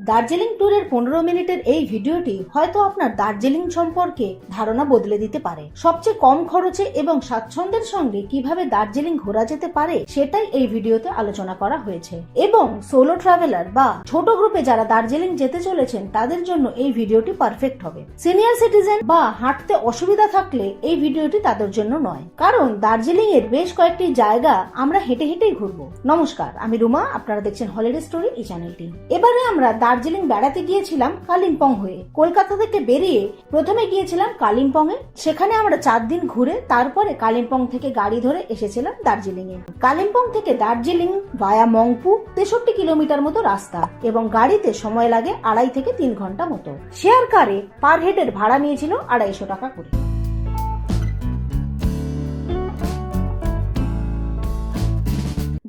দার্জিলিং ট্যুরের 15 মিনিটের এই ভিডিওটি হয়তো আপনার দার্জিলিং সম্পর্কে ধারণা বদলে দিতে পারে। সবচেয়ে কম খরচে এবং স্বাচ্ছন্দ্যের সঙ্গে কিভাবে দার্জিলিং ঘোরা যেতে পারে সেটাই এই ভিডিওতে আলোচনা করা হয়েছে। এবং সোলো ট্রাভেলার বা ছোট গ্রুপে যারা দার্জিলিং যেতে চলেছেন তাদের জন্য এই ভিডিওটি পারফেক্ট হবে। সিনিয়র সিটিজেন বা হাঁটতে অসুবিধা থাকলে এই ভিডিওটি তাদের জন্য নয়, কারণ দার্জিলিং এর বেশ কয়েকটি জায়গা আমরা হেঁটে হেঁটেই ঘুরবো। নমস্কার, আমি রুমা, আপনারা দেখছেন হলিডে স্টোরি এই চ্যানেলটি। এবারে আমরা দার্জিলিং বেড়াতে গিয়েছিলাম কালিম্পং হয়ে। কলকাতা থেকে বেরিয়ে প্রথমে গিয়েছিলাম কালিম্পং এ, সেখানে আমরা 4 দিন ঘুরে তারপরে কালিম্পং থেকে গাড়ি ধরে এসেছিলাম দার্জিলিং এ। কালিম্পং থেকে দার্জিলিং ভায়া মংপু 63 কিলোমিটার মতো রাস্তা এবং গাড়িতে সময় লাগে 2.5 থেকে 3 ঘন্টা মতো। শেয়ার কারে পার হেডের ভাড়া নিয়েছিল 250 টাকা করে।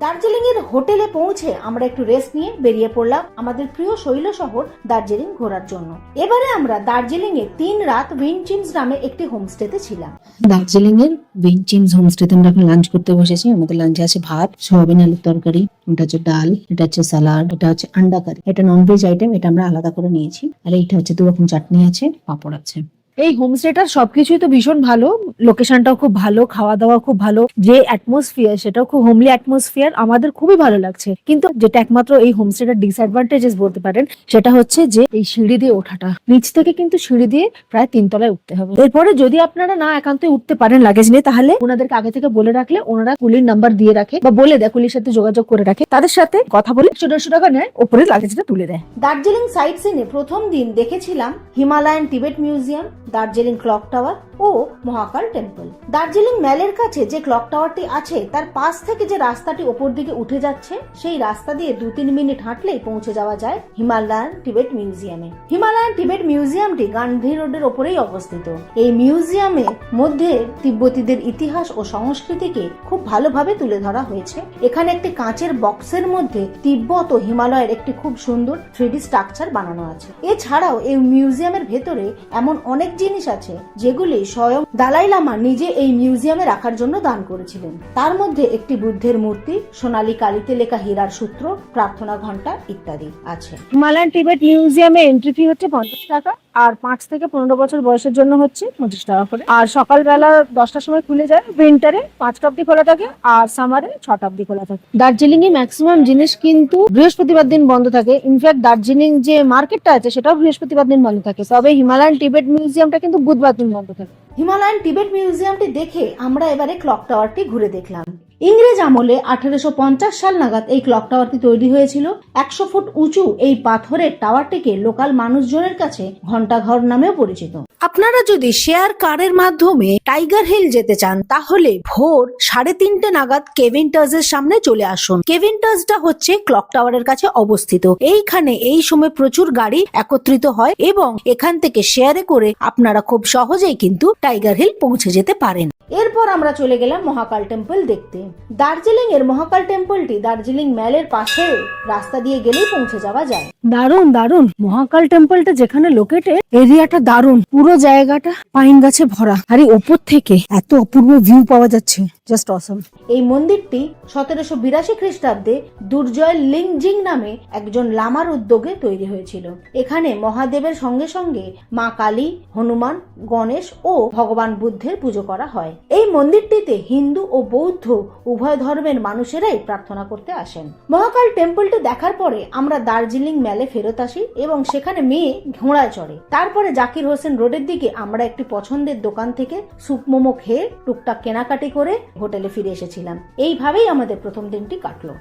দার্জিলিং এর হোটেলে পৌঁছে আমরা একটু রেস্ট নিয়ে বেরিয়ে পড়লাম আমাদের প্রিয় শৈল শহর দার্জিলিং ঘোরার জন্য। এবারে আমরা দার্জিলিং এ 3 রাত উইনচিমস নামে একটি হোমস্টেতে ছিলাম। দার্জিলিং এর উইনচিমস হোমস্টেতে আমরা এখন লাঞ্চ করতে বসেছি। আমাদের লাঞ্চে আছে ভাত, সয়াবিন আলুর তরকারি, এটা হচ্ছে ডাল, এটা হচ্ছে স্যালাড, এটা হচ্ছে আন্ডা কারি। এটা ননভেজ আইটেম, এটা আমরা আলাদা করে নিয়েছি। আর এইটা হচ্ছে 2 রকম চাটনি আছে, পাঁপড় আছে। এই হোমস্টেটার সবকিছুই তো ভীষণ ভালো, লোকেশনটাও খুব ভালো, খাওয়া দাওয়া খুব ভালো, যে অ্যাটমসফিয়ার সেটাও খুব হোমলি অ্যাটমসফিয়ার, আমাদের খুবই ভালো লাগছে। কিন্তু যেটা একমাত্র এই হোমস্টেটার ডিসঅ্যাডভান্টেজেস বলতে পারেন সেটা হচ্ছে যে এই সিঁড়ি দিয়ে ওঠাটা, নিচ থেকে কিন্তু সিঁড়ি দিয়ে প্রায় 3 তলায় উঠতে হবে। এরপরে যদি আপনারা না একান্তে উঠতে পারেন লাগেজ নিয়ে, তাহলে ওনাদেরকে আগে থেকে বলে রাখলে ওনারা কুলির নাম্বার দিয়ে রাখে বা বলে দেয়, কুলির সাথে যোগাযোগ করে রাখে, তাদের সাথে কথা বলে 150 টাকা নেয়, ওপরে লাগেজটা তুলে দেয়। দার্জিলিং সাইট সিনে প্রথম দিন দেখেছিলাম Himalayan Tibet museum, Darjeeling clock tower ও মহাকাল টেম্পল। দার্জিলিং ম্যালের কাছে যে ক্লক টাওয়ারটি আছে তার পাশ থেকে যে রাস্তাটি ওপর দিকে উঠে যাচ্ছে, সেই রাস্তা দিয়ে 2-3 মিনিট হাঁটলেই পৌঁছে যাওয়া যায় হিমালয়ান টিবেট মিউজিয়ামে। হিমালয়ান টিবেট মিউজিয়ামটি গান্ধী রোডের ওপরেই অবস্থিত। এই মিউজিয়ামে মধ্যে তিব্বতীদের ইতিহাস ও সংস্কৃতিকে খুব ভালোভাবে তুলে ধরা হয়েছে। এখানে একটি কাঁচের বক্সের মধ্যে তিব্বত ও হিমালয়ের একটি খুব সুন্দর 3D স্ট্রাকচার বানানো আছে। এছাড়াও এই মিউজিয়ামের ভেতরে এমন অনেক জিনিস আছে যেগুলি স্বয়ং দালাই লামা নিজে এই মিউজিয়ামে রাখার জন্য দান করেছিলেন। তার মধ্যে একটি বুদ্ধের মূর্তি, সোনালী কালিতে লেখা হীরার সূত্র, প্রার্থনা ঘন্টা ইত্যাদি আছে। হিমালয়ান টিবেট মিউজিয়ামে এন্ট্রি ফি হচ্ছে 50 টাকা, আর 5 থেকে 15 বছর বয়সের জন্য হচ্ছে 25 টাকা করে। আর সকালবেলা 10টার সময় খুলে যায়, উইন্টারে 5টা অব্দি খোলা থাকে আর সামারে 6টা অব্দি খোলা থাকে। দার্জিলিং এ ম্যাক্সিমাম জিনিস কিন্তু বৃহস্পতিবার দিন বন্ধ থাকে। ইনফ্যাক্ট দার্জিলিং যে মার্কেটটা আছে সেটাও বৃহস্পতিবার দিন বন্ধ থাকে, তবে হিমালয়ান টিবেট মিউজিয়ামটা কিন্তু বুধবার দিন বন্ধ থাকে। হিমালয়ান টিবেট মিউজিয়ামটি দেখে আমরা এবারে ক্লক টাওয়ারটি ঘুরে দেখলাম। ইংরেজ আমলে 1850 সাল নাগাদ এই ক্লক টাওয়ারটি তৈরি হয়েছিল। 100 ফুট উঁচু এই পাথরের টাওয়ারটিকে লোকাল মানুষজনের কাছে ঘন্টাঘর নামেও পরিচিত। আপনারা যদি শেয়ার কারের মাধ্যমে টাইগার হিল যেতে চান তাহলে ভোর 3:30 নাগাদ কেভিনটাজের সামনে চলে আসুন। কেভিনটাজটা হচ্ছে ক্লক টাওয়ারের কাছে অবস্থিত। এইখানে এই সময় প্রচুর গাড়ি একত্রিত হয় এবং এখান থেকে শেয়ারে করে আপনারা খুব সহজেই কিন্তু টাইগার হিল পৌঁছে যেতে পারেন। এরপর আমরা চলে গেলাম মহাকাল টেম্পল দেখতে। দার্জিলিং এর মহাকাল টেম্পলটি দার্জিলিং ম্যালের পাশে রাস্তা দিয়ে গেলেই পৌঁছে যাওয়া যায়। দারুণ দারুণ, মহাকাল টেম্পলটা যেখানে লোকেটেড, এরিয়াটা দারুণ, পুরো জায়গাটা পাইন গাছে ভরা, আর এই ওপর থেকে এত অপূর্ব ভিউ পাওয়া যাচ্ছে, জাস্ট অসম। এই মন্দিরটি 1782 খ্রিস্টাব্দে দুর্জয় লিংজিং নামে একজন লামার উদ্যোগে তৈরি হয়েছিল। এখানে মহাদেবের সঙ্গে সঙ্গে মা কালী, হনুমান, গণেশ ও ভগবান বুদ্ধের পুজো করা হয়। এই মন্দিরটিতে হিন্দু ও বৌদ্ধ উভয় ধর্মের মানুষেরাই প্রার্থনা করতে আসেন। মহাকাল টেম্পলটি দেখার পরে আমরা দার্জিলিং ম্যালে ফেরত আসি এবং সেখানে মেয়ে ঘোড়ায় চড়ে। তারপরে জাকির হোসেন রোডের দিকে আমরা একটি পছন্দের দোকান থেকে স্যুপ মোমো খেয়ে টুকটাক কেনাকাটি করে হোটেলে ফিরে এসেছিলাম। এইভাবেই আমাদের প্রথম দিনটি কাটলো।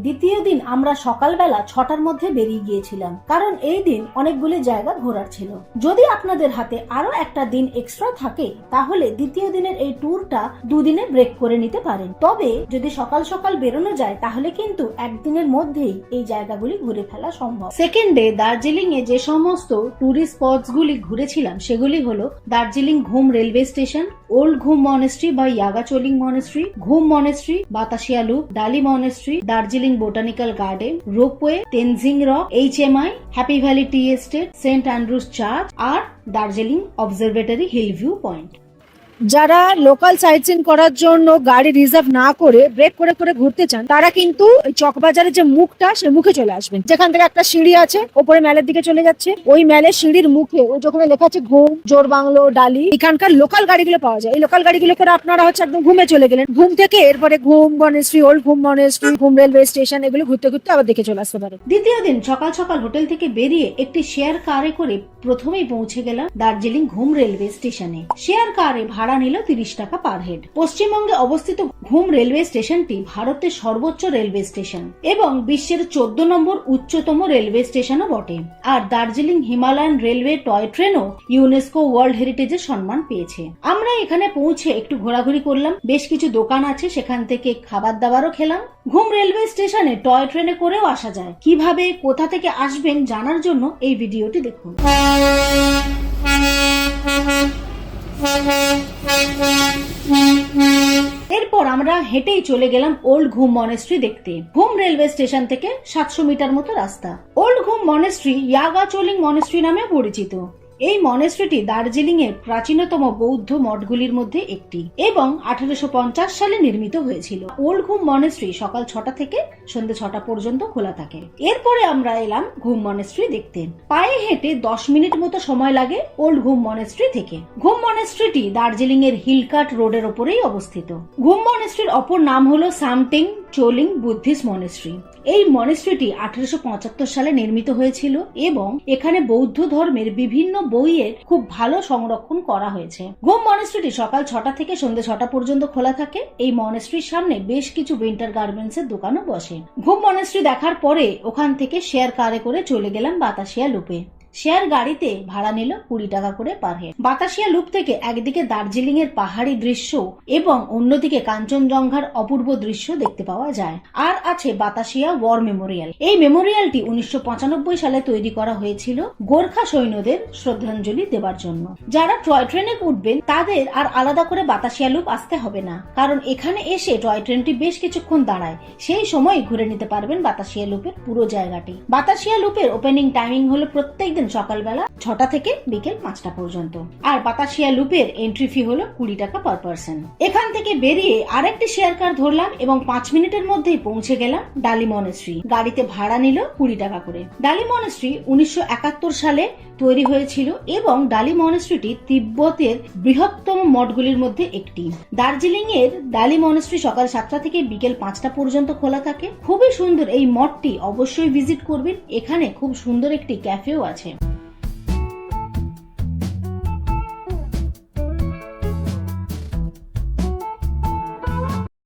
দ্বিতীয় দিন আমরা সকালবেলা 6টার মধ্যে বেরিয়ে গিয়েছিলাম, কারণ এই দিন অনেকগুলি জায়গা ঘোরার ছিল। যদি আপনাদের হাতে আরো একটা দিন এক্সট্রা থাকে তাহলে দ্বিতীয় দিনের এই ট্যুরটা 2 দিনে ব্রেক করে নিতে পারেন। তবে যদি সকাল সকাল বেরোনো যায় তাহলে কিন্তু একদিনের মধ্যেই এই জায়গাগুলি ঘুরে ফেলা সম্ভব। সেকেন্ড ডে দার্জিলিং এ যে সমস্ত টুরিস্ট স্পটস গুলি ঘুরেছিলাম সেগুলি হলো Darjeeling Ghum railway station, old Ghum monastery বা Yigacholing monastery, Ghum monastery, Batasia loop, Dali monastery, Darjeeling botanical garden, ropeway, Tenzing rock, HMI, happy valley tea estate, saint Andrews church আর Darjeeling observatory hill view point. যারা লোকাল সাইট সিন করার জন্য গাড়ি রিজার্ভ না করে ব্রেক করে করে ঘুরতে চান, তারা কিন্তু চকবাজারের যে মুখটা, সে মুখে চলে আসবেন। যেখান থেকে একটা সিঁড়ি আছে, ওপরে ম্যালের দিকে চলে যাচ্ছে, ওই ম্যালের সিঁড়ির মুখে ওই যেখানে লেখা আছে ঘুম, জোর বাংলো, ডালি, এখানকার লোকাল গাড়িগুলো পাওয়া যায়। এই লোকাল গাড়িগুলো করে আপনারা হচ্ছে একদম ঘুমে চলে গেলেন। ঘুম থেকে এরপরে ঘুম মনেস্ট্রি, ওল্ড ঘুম মনেস্ট্রি, ঘুম রেলওয়ে স্টেশন, এগুলো ঘুরতে ঘুরতে আবার দেখে চলে আসতে পারেন। দ্বিতীয় দিন সকাল সকাল হোটেল থেকে বেরিয়ে একটি শেয়ার কারে করে প্রথমেই পৌঁছে গেলাম দার্জিলিং ঘুম রেলওয়ে স্টেশনে। শেয়ার কারে ভাড়া নিল 30 টাকা পার হেড। পশ্চিমবঙ্গে অবস্থিত ঘুম রেলওয়ে স্টেশনটি ভারতের সর্বোচ্চ রেলওয়ে স্টেশন এবং বিশ্বের 14 নম্বর উচ্চতম রেলওয়ে স্টেশনও বটে। আর দার্জিলিং হিমালয়ান রেলওয়ে টয় ট্রেনও ইউনেস্কো ওয়ার্ল্ড হেরিটেজের সম্মান পেয়েছে। আমরা এখানে পৌঁছে একটু ঘোরাঘুরি করলাম, বেশ কিছু দোকান আছে, সেখান থেকে খাবার দাবারও খেলাম। ঘুম রেলওয়ে স্টেশনে টয় ট্রেনে করেও আসা যায়। কিভাবে, কোথা থেকে আসবেন জানার জন্য এই ভিডিওটি দেখুন। এরপর আমরা হেঁটেই চলে গেলাম ওল্ড ঘুম মনেস্ট্রি দেখতে। ঘুম রেলওয়ে স্টেশন থেকে 700 মিটার মতো রাস্তা। ওল্ড ঘুম মনেস্ট্রি ইয়াগাচোলিং মনেস্ট্রি নামে পরিচিত। এই মনেস্ট্রিটি দার্জিলিং এর প্রাচীনতম বৌদ্ধ মঠগুলির মধ্যে একটি এবং 1850 সালে নির্মিত হয়েছিল। ওল্ড ঘুম মনেস্ট্রি সকাল 6টা থেকে সন্ধ্যে 6টা পর্যন্ত খোলা থাকে। এরপরে আমরা এলাম ঘুম মনেস্ট্রি দেখতে। পায়ে হেঁটে 10 মিনিট মতো সময় লাগে ওল্ড ঘুম মনেস্ট্রি থেকে। ঘুম মনেস্ট্রিটি দার্জিলিং এর হিলকাট রোডের ওপরেই অবস্থিত। ঘুম মনেস্ট্রির অপর নাম হলো সামটেং চোলিং বুদ্ধিস্ট মনেস্ট্রি। এই মনেস্ট্রিটি 1875 সালে নির্মিত হয়েছিল এবং এখানে বৌদ্ধ ধর্মের বিভিন্ন বইয়ের খুব ভালো সংরক্ষণ করা হয়েছে। ঘুম মনেস্ট্রিটি সকাল 6টা থেকে সন্ধ্যে 6টা পর্যন্ত খোলা থাকে। এই মনেস্ট্রির সামনে বেশ কিছু উইন্টার গার্মেন্টস এর দোকানও বসে। ঘুম মনেস্ট্রি দেখার পরে ওখান থেকে শেয়ার কারে করে চলে গেলাম বাতাসিয়া লুপে। শেয়ার গাড়িতে ভাড়া নিল 20 টাকা করে পার হেড। বাতাসিয়া লুপ থেকে একদিকে দার্জিলিং এর পাহাড়ি দৃশ্য এবং অন্যদিকে কাঞ্চনজঙ্ঘার অপূর্ব দৃশ্য দেখতে পাওয়া যায়। আর আছে বাতাসিয়া ওয়ার মেমোরিয়াল। এই মেমোরিয়ালটি 1995 সালে তৈরি করা হয়েছিল গোর্খা সৈন্যদের শ্রদ্ধাঞ্জলি দেওয়ার জন্য। যারা টয় ট্রেনে উঠবেন তাদের আর আলাদা করে বাতাসিয়া লুপ আসতে হবে না, কারণ এখানে এসে টয় ট্রেনটি বেশ কিছুক্ষণ দাঁড়ায়, সেই সময় ঘুরে নিতে পারবেন বাতাসিয়া লুপের পুরো জায়গাটি। বাতাসিয়া লুপের ওপেনিং টাইমিং হলো প্রত্যেক দিন সকালবেলা 6টা থেকে বিকেল 5টা পর্যন্ত। আর বাতাসিয়া লুপের এন্ট্রি ফি হলো 20 টাকা পার পার্সন। এখান থেকে বেরিয়ে আরেকটি শেয়ার কার ধরলাম এবং 5 মিনিটের মধ্যেই পৌঁছে গেলাম ডালি মনেস্ট্রি। গাড়িতে ভাড়া নিল 20 টাকা করে। ডালি মনেস্ট্রি 1971 সালে তৈরি হয়েছিল এবং ডালি মনেস্ট্রিটি তিব্বতের বৃহত্তম মঠগুলির মধ্যে একটি। দার্জিলিং এর ডালি মনেস্ট্রি সকাল 7টা থেকে বিকেল 5টা পর্যন্ত খোলা থাকে। খুবই সুন্দর এই মঠটি, অবশ্যই ভিজিট করবেন। এখানে খুব সুন্দর একটি ক্যাফেও আছে।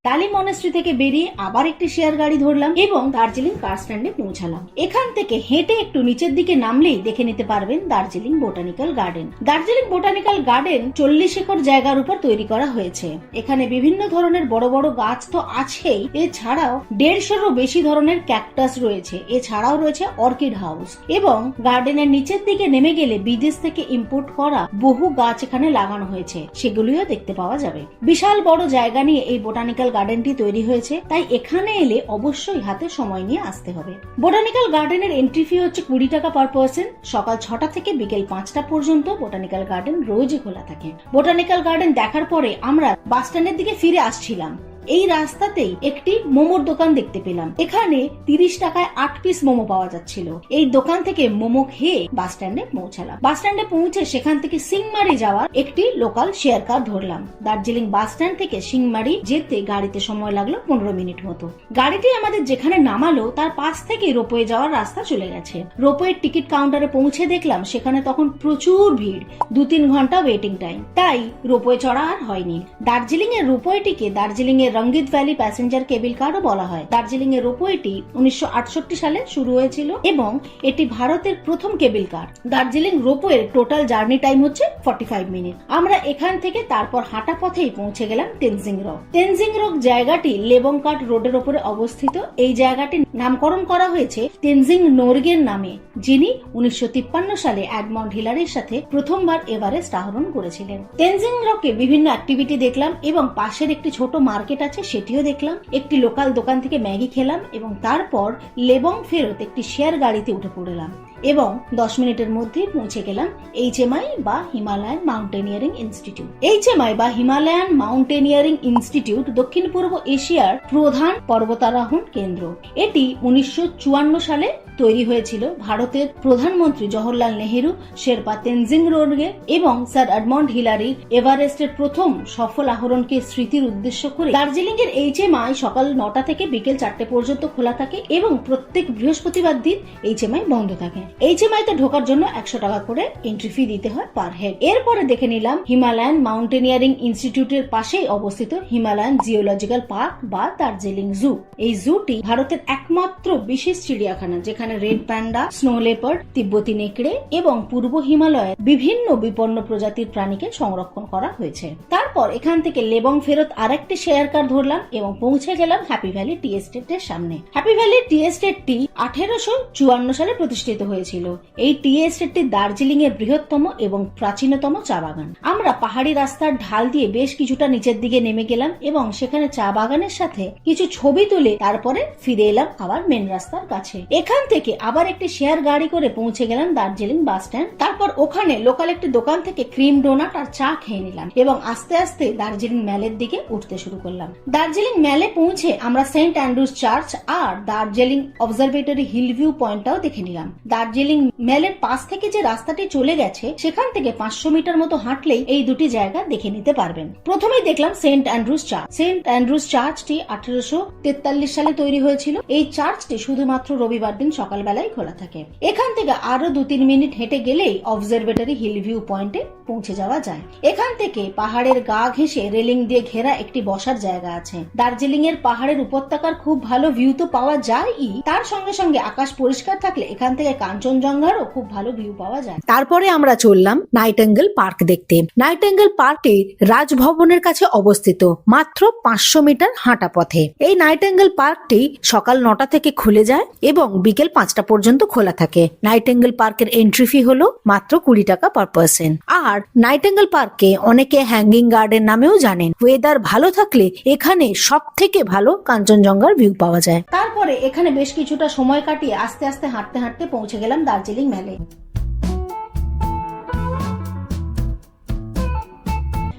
ডালি মনেস্ট্রি থেকে বেরিয়ে আবার একটি শেয়ার গাড়ি ধরলাম এবং দার্জিলিং কার স্ট্যান্ডে পৌঁছালাম। এখান থেকে হেঁটে একটু নিচের দিকে নামলেই দেখে নিতে পারবেন Darjeeling botanical garden. Darjeeling botanical garden 40 acre জায়গার উপর তৈরি করা হয়েছে। এখানে বিভিন্ন ধরনের বড় বড় গাছ তো আছেই, এছাড়াও 150-এরও বেশি ধরনের ক্যাকটাস রয়েছে। এছাড়াও রয়েছে অর্কিড হাউস এবং গার্ডেনের নিচের দিকে নেমে গেলে বিদেশ থেকে ইম্পোর্ট করা বহু গাছ এখানে লাগানো হয়েছে, সেগুলিও দেখতে পাওয়া যাবে। বিশাল বড় জায়গা নিয়ে এই বোটানিক্যাল গার্ডেনটি তৈরি হয়েছে, তাই এখানে এলে অবশ্যই হাতে সময় নিয়ে আসতে হবে। বোটানিক্যাল গার্ডেনের এন্ট্রি ফি হচ্ছে 20 টাকা পার পার্সন। সকাল 6টা থেকে বিকেল 5টা পর্যন্ত বোটানিক্যাল গার্ডেন রোজই খোলা থাকে। বোটানিক্যাল গার্ডেন দেখার পরে আমরা বাস স্ট্যান্ডের দিকে ফিরে আসছিলাম। এই রাস্তাতেই একটি মোমোর দোকান দেখতে পেলাম। এখানে 30 টাকায় 8 পিস মোমো পাওয়া যাচ্ছিল। এই দোকান থেকে মোমো খেয়ে বাস স্ট্যান্ডে পৌঁছালাম। বাস স্ট্যান্ডে পৌঁছে সেখান থেকে সিংমারি যাওয়ার একটি লোকাল শেয়ার কার ধরলাম। দার্জিলিং বাস স্ট্যান্ড থেকে সিংমারি যেতে গাড়িতে সময় লাগলো 15 মিনিট মতো। গাড়িটি আমাদের যেখানে নামালো তার পাশ থেকে রোপওয়ে যাওয়ার রাস্তা চলে গেছে। রোপওয়ের টিকিট কাউন্টারে পৌঁছে দেখলাম সেখানে তখন প্রচুর ভিড়, 2-3 ঘন্টা ওয়েটিং টাইম, তাই রোপওয়ে চড়া আর হয়নি। দার্জিলিং এর রোপওয়েটিকে দার্জিলিং এর রঙ্গিত ভ্যালি প্যাসেঞ্জার কেবল কারও বলা হয়। দার্জিলিং এর রোপওয়েটি 1968 সালে শুরু হয়েছিল এবং এটি ভারতের প্রথম কেবল কার। দার্জিলিং রোপওয়ের টোটাল জার্নি টাইম হচ্ছে 45 মিনিট। আমরা এখান থেকে তারপর হাঁটা পথেই পৌঁছে গেলাম তেনজিং রক। তেনজিং রক জায়গাটি লেবংকাট রোডের উপরে অবস্থিত। এই জায়গাটির নামকরণ করা হয়েছে তেনজিং নোরগের নামে, যিনি 1953 সালে এডমন্ড হিলারির সাথে প্রথমবার এভারেস্ট আরোহণ করেছিলেন। তেনজিং রকে বিভিন্ন অ্যাক্টিভিটি দেখলাম এবং পাশের একটি ছোট মার্কেট আছে সেটিও দেখলাম। একটি লোকাল দোকান থেকে ম্যাগি খেলাম এবং তারপর লেবং ফেরত একটি শেয়ার গাড়িতে উঠে পড়লাম। এবং 10 মিনিটের মধ্যেই পৌঁছে গেলাম HMI বা হিমালয়ান মাউন্টেনিয়ারিং ইনস্টিটিউট। HMI বা হিমালয়ান মাউন্টেনিয়ারিং ইনস্টিটিউট দক্ষিণ পূর্ব এশিয়ার প্রধান পর্বতারোহণ কেন্দ্র। এটি 1954 সালে তৈরি হয়েছিল ভারতের প্রধানমন্ত্রী জওহরলাল নেহেরু, শেরপা তেনজিং নোরগে এবং স্যার এডমন্ড হিলারির এভারেস্টের প্রথম সফল আরোহণকে স্মৃতির উদ্দেশ্য করে। দার্জিলিং এর HMI সকাল 9টা থেকে বিকেল 4টে পর্যন্ত খোলা থাকে এবং প্রত্যেক বৃহস্পতিবার দিন HMI বন্ধ থাকে। HMI তে ঢোকার জন্য 100 টাকা করে এন্ট্রি ফি দিতে হয় পার হেড। এরপরে দেখে নিলাম হিমালয়ান মাউন্টেনিয়ারিং ইনস্টিটিউটের পাশেই অবস্থিত হিমালয়ান জিওলজিক্যাল পার্ক বা দার্জিলিং জু। এই জুটি ভারতের একমাত্র বিশেষ চিড়িয়াখানা যেখানে রেড প্যান্ডা, স্নো লেপার্ড, তিব্বতী নেকড়ে এবং পূর্ব হিমালয়ের বিভিন্ন বিপন্ন প্রজাতির প্রাণীকে সংরক্ষণ করা হয়েছে। তারপর এখান থেকে লেবং ফেরত আরেকটি শেয়ার কার ধরলাম এবং পৌঁছে গেলাম হ্যাপি ভ্যালি টি এস্টেটের সামনে। হ্যাপি ভ্যালি টি এস্টেটটি 1854 সালে প্রতিষ্ঠিত হয়েছিল। এই টি এস্টেটটি দার্জিলিং এর বৃহত্তম এবং প্রাচীনতম চা বাগান। আমরা পাহাড়ি রাস্তার ঢাল দিয়ে বেশ কিছুটা নিচের দিকে নেমে গেলাম এবং সেখানে চা বাগানের সাথে কিছু ছবি তুলে তারপরে ফিরে এলাম আবার মেন রাস্তার কাছে। এখান থেকে আবার একটি শেয়ার গাড়ি করে পৌঁছে গেলাম দার্জিলিং বাস স্ট্যান্ড। তারপর ওখানে লোকাল একটি দোকান থেকে ক্রিম ডোনাট আর চা খেয়ে নিলাম এবং আস্তে আস্তে দার্জিলিং ম্যালের দিকে উঠতে শুরু করলাম। দার্জিলিং ম্যালে পৌঁছে আমরা সেন্ট অ্যান্ড্রুজ চার্চ আর দার্জিলিং অবজারভেটরি হিল ভিউ পয়েন্টটাও দেখে নিলাম। দার্জিলিং ম্যালের পাশ থেকে যে রাস্তাটি চলে গেছে সেখান থেকে 500 মিটার মতো হাঁটলেই এই দুটি জায়গা দেখে নিতে পারবেন। প্রথমেই দেখলাম saint Andrews church. Saint Andrews চার্চটি 1843 সালে তৈরি হয়েছিল। এই চার্চটি শুধুমাত্র রবিবার দিন সকালবেলায় খোলা থাকে। এখান থেকে আরো 2-3 মিনিট হেঁটে গেলেই অবজারভেটরি হিল ভিউ পয়েন্টে পৌঁছে যাওয়া যায়। এখান থেকে পাহাড়ের গা ঘেঁষে রেলিং দিয়ে ঘেরা একটি বসার জায়গা আছে। দার্জিলিং এর পাহাড়ের উপত্যকার খুব ভালো ভিউ তো পাওয়া যায়ই, তার সঙ্গে সঙ্গে আকাশ পরিষ্কার থাকলে এখান থেকে কাঞ্চনজঙ্ঘারও খুব ভালো ভিউ পাওয়া যায়। তারপরে আমরা চললাম নাইটেঙ্গেল পার্ক দেখতে। নাইটেঙ্গেল পার্কটি রাজভবনের কাছে অবস্থিত, মাত্র 500 মিটার হাঁটা পথে। এই নাইটেঙ্গেল পার্কটি সকাল 9টা থেকে খুলে যায় এবং বিকেল 5টা পর্যন্ত খোলা থাকে। নাইটেঙ্গেল পার্কের এন্ট্রি ফি হলো মাত্র 20 টাকা পার পার্সন। আর নাইটেঙ্গেল পার্ককে অনেকে হ্যাঙ্গিং গার্ডেন নামেও জানেন। ওয়েদার ভালো থাকলে এখানে সব থেকে ভালো কাঞ্চনজঙ্ঘার ভিউ পাওয়া যায়। তারপরে এখানে বেশ কিছুটা সময় কাটিয়ে আস্তে আস্তে হাঁটতে হাঁটতে পৌঁছে গেলাম দার্জিলিং ম্যালে।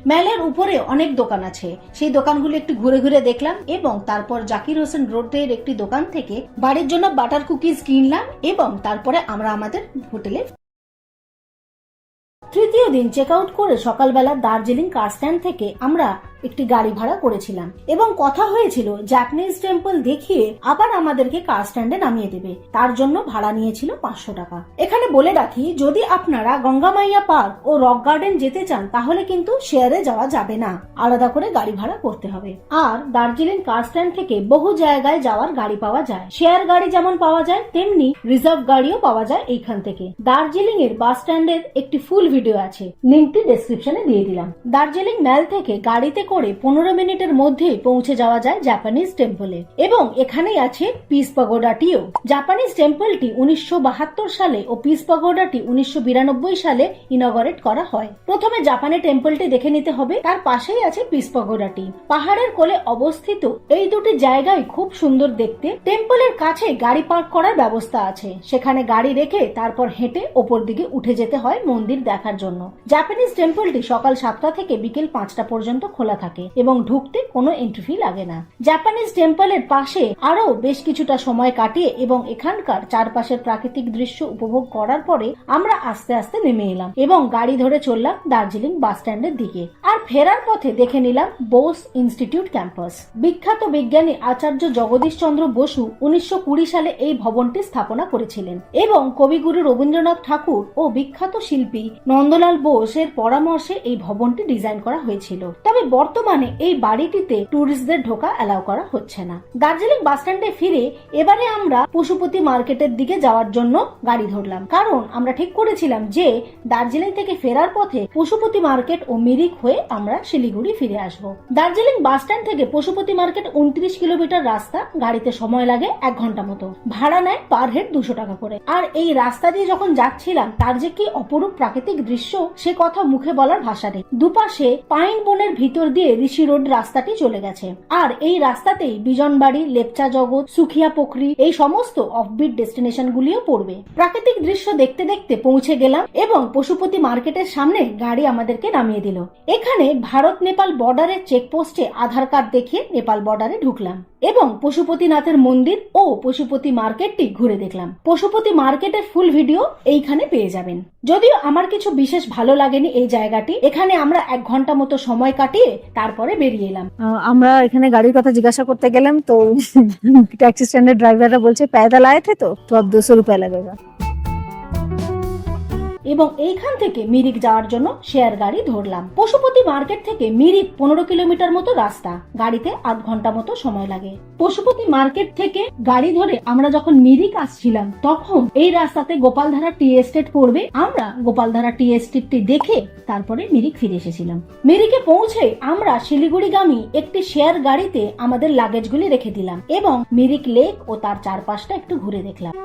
ম্যালের উপরে অনেক দোকান আছে, সেই দোকানগুলো একটু ঘুরে ঘুরে দেখলাম এবং তারপর জাকির হোসেন রোডের একটি দোকান থেকে বাড়ির জন্য বাটার কুকিজ কিনলাম এবং তারপরে আমরা আমাদের হোটেলে। তৃতীয় দিন চেক আউট করে সকালবেলা দার্জিলিং কার স্ট্যান্ড থেকে আমরা একটি গাড়ি ভাড়া করেছিলাম এবং কথা হয়েছিল জাপানিজ টেম্পল দেখিয়ে আবার আমাদেরকে কার স্ট্যান্ডে নামিয়ে দেবে। তার জন্য ভাড়া নিয়েছিল 500 টাকা। এখানে বলে রাখি, যদি আপনারা গঙ্গামাইয়া পার্ক ও রক গার্ডেন যেতে চান তাহলে কিন্তু শেয়ারে যাওয়া যাবে না, আলাদা করে গাড়ি ভাড়া করতে হবে। আর দার্জিলিং কার স্ট্যান্ড থেকে বহু জায়গায় যাওয়ার গাড়ি পাওয়া যায়। শেয়ার গাড়ি যেমন পাওয়া যায় তেমনি রিজার্ভ গাড়িও পাওয়া যায় এইখান থেকে। দার্জিলিং এর বাস স্ট্যান্ডের একটি ফুল ভিডিও আছে, লিঙ্কটি ডেসক্রিপশনে দিয়ে দিলাম। দার্জিলিং ম্যাল থেকে গাড়িতে করে 15 মিনিটের মধ্যে পৌঁছে যাওয়া যায় জাপানিজ টেম্পলে এবং এখানেই আছে পিস পাগোডাটিও। জাপানিজ টেম্পলটি 1972 সালে ও পিস পাগোডাটি 1992 সালে ইনগরেট করা হয়। প্রথমে জাপানি টেম্পলটি দেখে নিতে হবে, তার পাশেই আছে পিস পাগোডাটি। পাহাড়ের কোলে অবস্থিত এই দুটি জায়গায় খুব সুন্দর দেখতে। টেম্পলের কাছে গাড়ি পার্ক করার ব্যবস্থা আছে, সেখানে গাড়ি রেখে তারপর হেঁটে ওপর দিকে উঠে যেতে হয় মন্দির দেখার জন্য। জাপানিজ টেম্পলটি সকাল 7টা থেকে বিকেল 5টা পর্যন্ত খোলা থাকে এবং ঢুকতে কোনো এন্ট্রি ফি লাগে না। জাপানিজ টেম্পলের পাশে আরো বেশ কিছুটা সময় কাটিয়ে এবং এখানকার চারপাশের প্রাকৃতিক দৃশ্য উপভোগ করার পরে আমরা আস্তে আস্তে নেমে এলাম এবং গাড়ি ধরে চললাম দার্জিলিং বাস স্ট্যান্ডের দিকে। আর ফেরার পথে দেখে নিলাম বোস ইনস্টিটিউট ক্যাম্পাস। বিখ্যাত বিজ্ঞানী আচার্য জগদীশ চন্দ্র বসু 1920 সালে এই ভবনটি স্থাপনা করেছিলেন এবং কবিগুরু রবীন্দ্রনাথ ঠাকুর ও বিখ্যাত শিল্পী নন্দলাল বোসের পরামর্শে এই ভবনটি ডিজাইন করা হয়েছিল। তবে বর্তমানে এই বাড়িটিতে টুরিস্টদের ঢোকা অ্যালাউ করা হচ্ছে না। দার্জিলিং বাস স্ট্যান্ডে ফিরে এবারে আমরা পশুপতি মার্কেটের দিকে যাওয়ার জন্য গাড়ি ধরলাম, কারণ আমরা ঠিক করেছিলাম যে দার্জিলিং থেকে ফেরার পথে পশুপতি মার্কেট ও মিরিক হয়ে আমরা শিলিগুড়ি ফিরে আসব। দার্জিলিং বাস স্ট্যান্ড থেকে পশুপতি মার্কেট 29 কিলোমিটার রাস্তা, গাড়িতে সময় লাগে 1 ঘন্টা মতো, ভাড়া নেয় পার হেড 200 টাকা করে। আর এই রাস্তা দিয়ে যখন যাচ্ছিলাম তার যে কি অপরূপ প্রাকৃতিক দৃশ্য সে কথা মুখে বলার ভাষা নেই। দুপাশে পাইন বনের ভিতর দিয়ে ঋষি রোড রাস্তাটি চলে গেছে। আর এই রাস্তাতেই বিজনবাড়ি, লেপচা জগৎ, সুখিয়া পোখরি এই সমস্ত অফবিট ডেস্টিনেশন গুলিও পড়বে। প্রাকৃতিক দৃশ্য দেখতে দেখতে পৌঁছে গেলাম এবং পশুপতি মার্কেটের সামনে গাড়ি আমাদেরকে নামিয়ে দিল। এখানে ভারত নেপাল বর্ডারের চেকপোস্টে আধার কার্ড দেখিয়ে নেপাল বর্ডারে ঢুকলাম এবং পশুপতিনাথের মন্দির ও পশুপতি মার্কেটটি ঘুরে দেখলাম। পশুপতি মার্কেটের ফুল ভিডিও এইখানে পেয়ে যাবেন। যদিও আমার কিছু বিশেষ ভালো লাগেনি এই জায়গাটি, এখানে আমরা 1 ঘন্টা মতো সময় কাটিয়ে তারপরে বেরিয়ে এলাম। আমরা এখানে গাড়ির কথা জিজ্ঞাসা করতে গেলাম তো ট্যাক্সি স্ট্যান্ডের ড্রাইভাররা বলছে पैदल आए थे तो अब 200 रुपया लगेगा। এবং এইখান থেকে মিরিক যাওয়ার জন্য শেয়ার গাড়ি ধরলাম। পশুপতি মার্কেট থেকে মিরিক 15 কিলোমিটার মতো রাস্তা, গাড়িতে 8 ঘন্টা মতো সময় লাগে। পশুপতি মার্কেট থেকে গাড়ি ধরে আমরা যখন মিরিক আসছিলাম তখন এই রাস্তাতে গোপালধারা টি এস্টেট পড়বে। আমরা গোপালধারা টি এস্টেটটি দেখে তারপরে মিরিক ফিরে এসেছিলাম। মিরিকে পৌঁছে আমরা শিলিগুড়িগামী একটি শেয়ার গাড়িতে আমাদের লাগেজগুলি রেখে দিলাম এবং মিরিক লেক ও তার চারপাশটা একটু ঘুরে দেখলাম।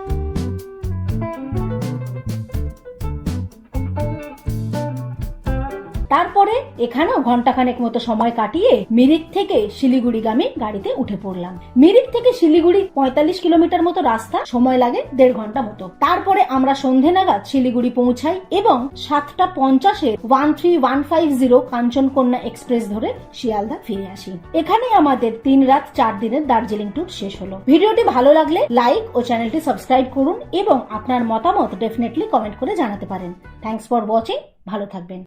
তারপরে এখানেও ঘন্টাখানেক মতো সময় কাটিয়ে মিরিক থেকে শিলিগুড়িগামী গাড়িতে উঠে পড়লাম। মিরিক থেকে শিলিগুড়ি 45 কিলোমিটার মতো রাস্তা, সময় লাগে 1.5 ঘন্টা মতো। তারপরে আমরা সন্ধে নাগাদ শিলিগুড়ি পৌঁছাই এবং 7:50 13-150 কাঞ্চনকন্যা এক্সপ্রেস ধরে শিয়ালদা ফিরে আসি। এখানেই আমাদের 3 রাত 4 দিনের দার্জিলিং ট্যুর শেষ হলো। ভিডিওটি ভালো লাগলে লাইক ও চ্যানেলটি সাবস্ক্রাইব করুন এবং আপনার মতামত ডেফিনেটলি কমেন্ট করে জানাতে পারেন। থ্যাঙ্কস ফর ওয়াচিং, ভালো থাকবেন।